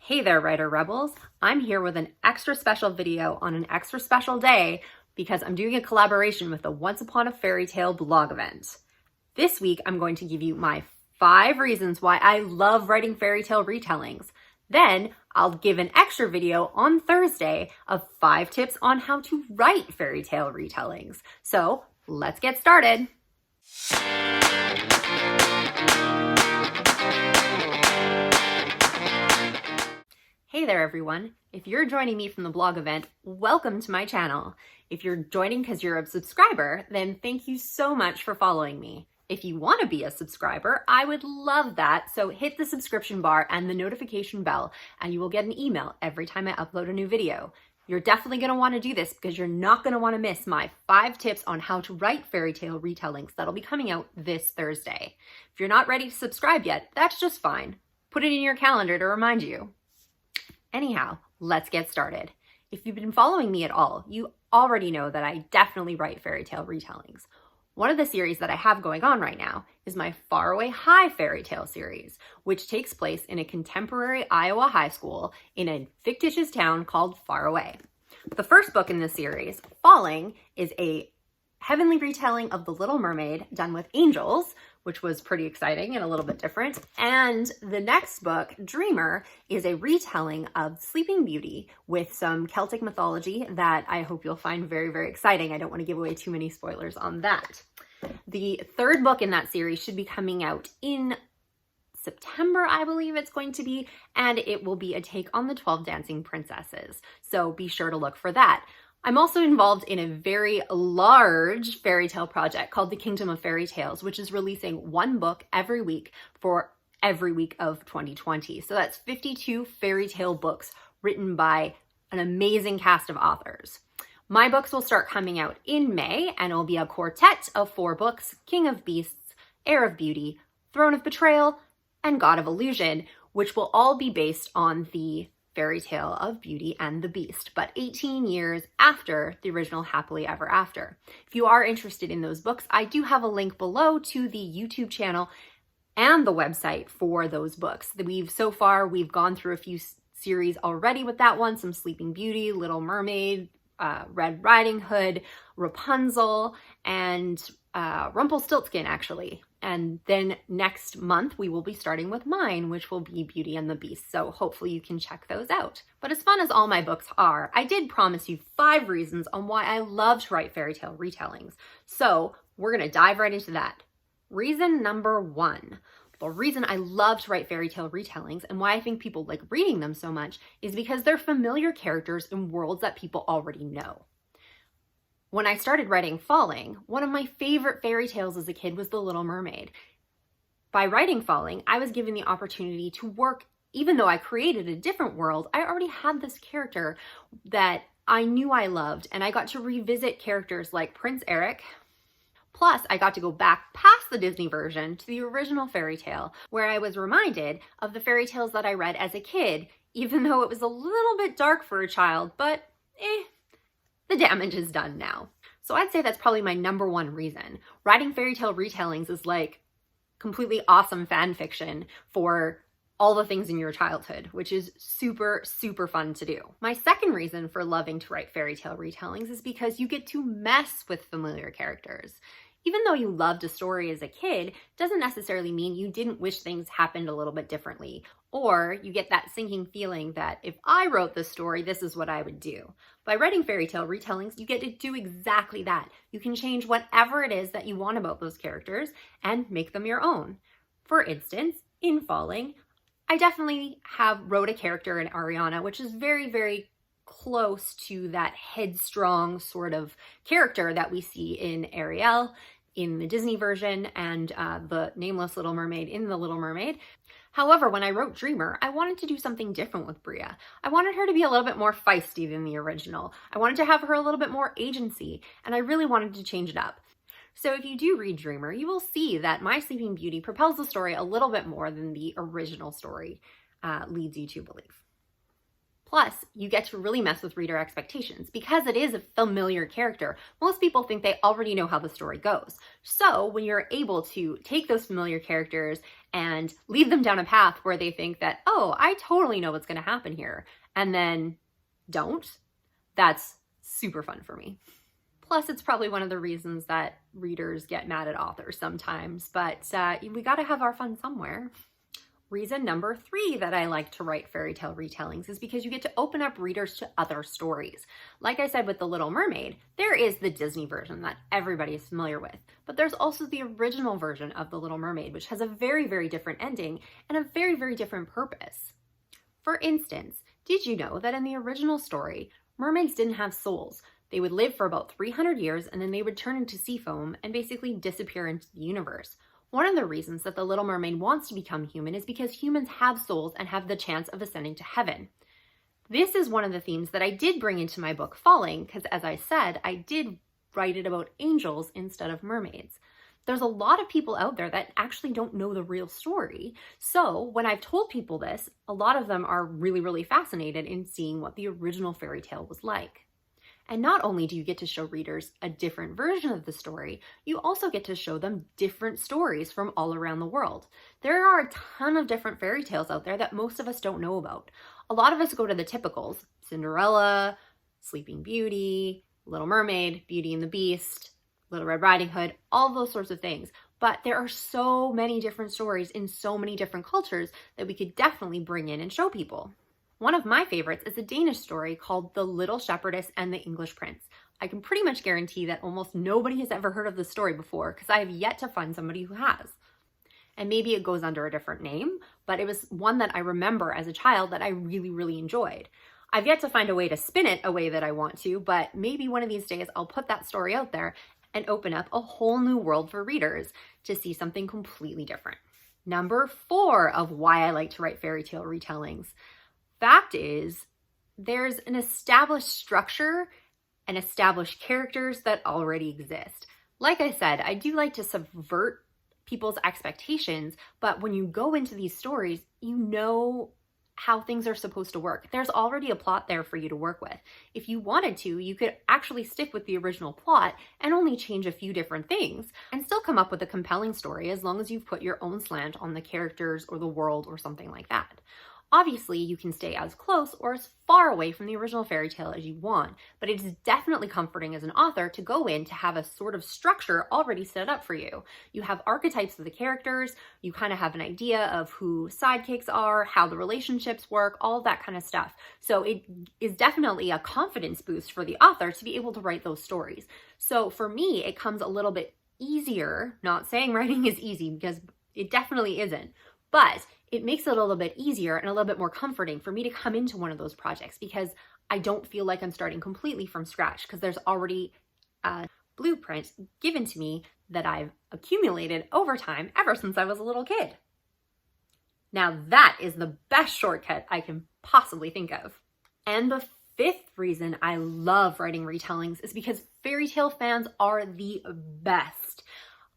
Hey there, Writer Rebels. I'm here with an extra special video on an extra special day because I'm doing a collaboration with the Once Upon a Fairytale blog event. This week, I'm going to give you my 5 reasons why I love writing fairytale retellings. Then I'll give an extra video on Thursday of 5 tips on how to write fairytale retellings. So let's get started. Hey there, everyone. If you're joining me from the blog event, welcome to my channel. If you're joining because you're a subscriber, then thank you so much for following me. If you want to be a subscriber, I would love that. So hit the subscription bar and the notification bell, and you will get an email every time I upload a new video. You're definitely going to want to do this because you're not going to want to miss my 5 tips on how to write fairytale retellings that'll be coming out this Thursday. If you're not ready to subscribe yet, that's just fine. Put it in your calendar to remind you. Anyhow, let's get started. If you've been following me at all, you already know that I definitely write fairytale retellings. One of the series that I have going on right now is my Faraway High Fairytale series, which takes place in a contemporary Iowa high school in a fictitious town called Faraway. The first book in this series, Falling, is a heavenly retelling of The Little Mermaid done with angels, which was pretty exciting and a little bit different. And the next book, Dreamer, is a retelling of Sleeping Beauty with some Celtic mythology that I hope you'll find very, very exciting. I don't want to give away too many spoilers on that. The third book in that series should be coming out in September, I believe it's going to be, and it will be a take on the 12 Dancing Princesses. So be sure to look for that. I'm also involved in a very large fairytale project called The Kingdom of Fairytales, which is releasing 1 book every week for every week of 2020. So that's 52 fairytale books written by an amazing cast of authors. My books will start coming out in May, and it'll be a quartet of 4 books: King of Beasts, Heir of Beauty, Throne of Betrayal, and God of Illusion, which will all be based on the Fairytale of Beauty and the Beast, but 18 years after the original Happily Ever After. If you are interested in those books, I do have a link below to the YouTube channel and the website for those books. We've gone through a few series already with that one, some Sleeping Beauty, Little Mermaid, Red Riding Hood, Rapunzel, and Rumpelstiltskin, actually. And then next month, we will be starting with mine, which will be Beauty and the Beast. So hopefully you can check those out. But as fun as all my books are, I did promise you 5 reasons on why I love to write fairytale retellings. So we're going to dive right into that. Reason number 1. The reason I love to write fairytale retellings and why I think people like reading them so much is because they're familiar characters in worlds that people already know. When I started writing Falling, one of my favorite fairy tales as a kid was The Little Mermaid. By writing Falling, I was given the opportunity to work, even though I created a different world, I already had this character that I knew I loved, and I got to revisit characters like Prince Eric. Plus, I got to go back past the Disney version to the original fairy tale, where I was reminded of the fairy tales that I read as a kid, even though it was a little bit dark for a child, but the damage is done now. So I'd say that's probably my number 1 reason. Writing fairytale retellings is like completely awesome fan fiction for all the things in your childhood, which is super, super fun to do. My second reason for loving to write fairytale retellings is because you get to mess with familiar characters. Even though you loved a story as a kid, doesn't necessarily mean you didn't wish things happened a little bit differently. Or you get that sinking feeling that if I wrote this story, this is what I would do. By writing fairytale retellings, you get to do exactly that. You can change whatever it is that you want about those characters and make them your own. For instance, in Falling, I definitely wrote a character in Ariana, which is very, very close to that headstrong sort of character that we see in Ariel in the Disney version and the nameless Little Mermaid in The Little Mermaid. However, when I wrote Dreamer, I wanted to do something different with Bria. I wanted her to be a little bit more feisty than the original. I wanted to have her a little bit more agency, and I really wanted to change it up. So if you do read Dreamer, you will see that my Sleeping Beauty propels the story a little bit more than the original story leads you to believe. Plus, you get to really mess with reader expectations. Because it is a familiar character, most people think they already know how the story goes. So when you're able to take those familiar characters and lead them down a path where they think that, oh, I totally know what's going to happen here, and then don't, that's super fun for me. Plus, it's probably one of the reasons that readers get mad at authors sometimes, but we got to have our fun somewhere. Reason number 3 that I like to write fairy tale retellings is because you get to open up readers to other stories. Like I said with The Little Mermaid, there is the Disney version that everybody is familiar with, but there's also the original version of The Little Mermaid, which has a very, very different ending and a very, very different purpose. For instance, did you know that in the original story, mermaids didn't have souls? They would live for about 300 years and then they would turn into sea foam and basically disappear into the universe. One of the reasons that the Little Mermaid wants to become human is because humans have souls and have the chance of ascending to heaven. This is one of the themes that I did bring into my book Falling, because as I said, I did write it about angels instead of mermaids. There's a lot of people out there that actually don't know the real story. So when I've told people this, a lot of them are really, really fascinated in seeing what the original fairy tale was like. And not only do you get to show readers a different version of the story, you also get to show them different stories from all around the world. There are a ton of different fairy tales out there that most of us don't know about. A lot of us go to the typicals: Cinderella, Sleeping Beauty, Little Mermaid, Beauty and the Beast, Little Red Riding Hood, all those sorts of things. But there are so many different stories in so many different cultures that we could definitely bring in and show people. One of my favorites is a Danish story called The Little Shepherdess and the English Prince. I can pretty much guarantee that almost nobody has ever heard of the story before because I have yet to find somebody who has. And maybe it goes under a different name, but it was one that I remember as a child that I really, really enjoyed. I've yet to find a way to spin it a way that I want to, but maybe one of these days I'll put that story out there and open up a whole new world for readers to see something completely different. Number 4 of why I like to write fairy tale retellings. Fact is, there's an established structure and established characters that already exist. Like I said, I do like to subvert people's expectations, but when you go into these stories, you know how things are supposed to work. There's already a plot there for you to work with. If you wanted to, you could actually stick with the original plot and only change a few different things and still come up with a compelling story as long as you've put your own slant on the characters or the world or something like that. Obviously, you can stay as close or as far away from the original fairy tale as you want, but it is definitely comforting as an author to go in to have a sort of structure already set up for you. You have archetypes of the characters, you kind of have an idea of who sidekicks are, how the relationships work, all of that kind of stuff. So it is definitely a confidence boost for the author to be able to write those stories. So for me, it comes a little bit easier, not saying writing is easy because it definitely isn't, but it makes it a little bit easier and a little bit more comforting for me to come into one of those projects because I don't feel like I'm starting completely from scratch because there's already a blueprint given to me that I've accumulated over time ever since I was a little kid. Now that is the best shortcut I can possibly think of. And the 5th reason I love writing retellings is because fairy tale fans are the best.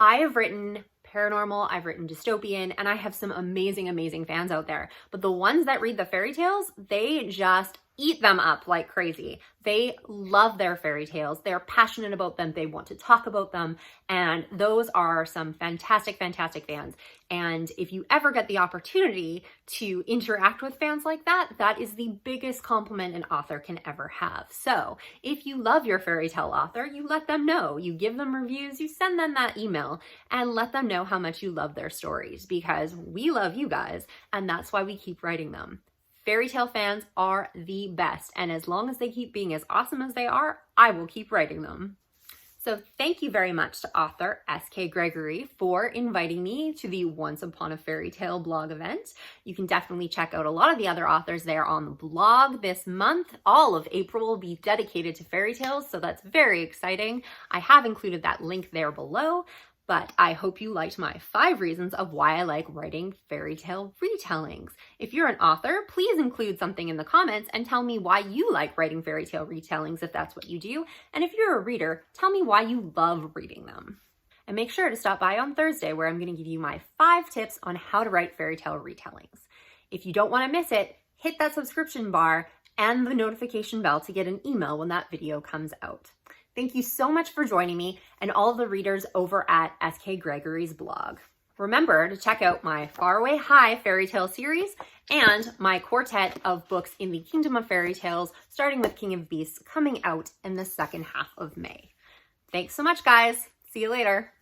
I have written paranormal, I've written dystopian, and I have some amazing, amazing fans out there. But the ones that read the fairy tales, they just eat them up like crazy. They love their fairy tales. They're passionate about them. They want to talk about them. And those are some fantastic, fantastic fans. And if you ever get the opportunity to interact with fans like that, that is the biggest compliment an author can ever have. So if you love your fairy tale author, you let them know. You give them reviews, you send them that email, and let them know how much you love their stories because we love you guys, and that's why we keep writing them. Fairy tale fans are the best, and as long as they keep being as awesome as they are, I will keep writing them. So thank you very much to author SK Gregory for inviting me to the Once Upon a Fairy Tale blog event. You can definitely check out a lot of the other authors there on the blog this month. All of April will be dedicated to fairy tales, so that's very exciting. I have included that link there below. But I hope you liked my 5 reasons of why I like writing fairy tale retellings. If you're an author, please include something in the comments and tell me why you like writing fairy tale retellings if that's what you do. And if you're a reader, tell me why you love reading them. And make sure to stop by on Thursday where I'm going to give you my 5 tips on how to write fairy tale retellings. If you don't want to miss it, hit that subscription bar and the notification bell to get an email when that video comes out. Thank you so much for joining me and all the readers over at SK Gregory's blog. Remember to check out my Faraway High fairytale series and my quartet of books in the Kingdom of Fairytales, starting with King of Beasts, coming out in the second half of May. Thanks so much, guys. See you later.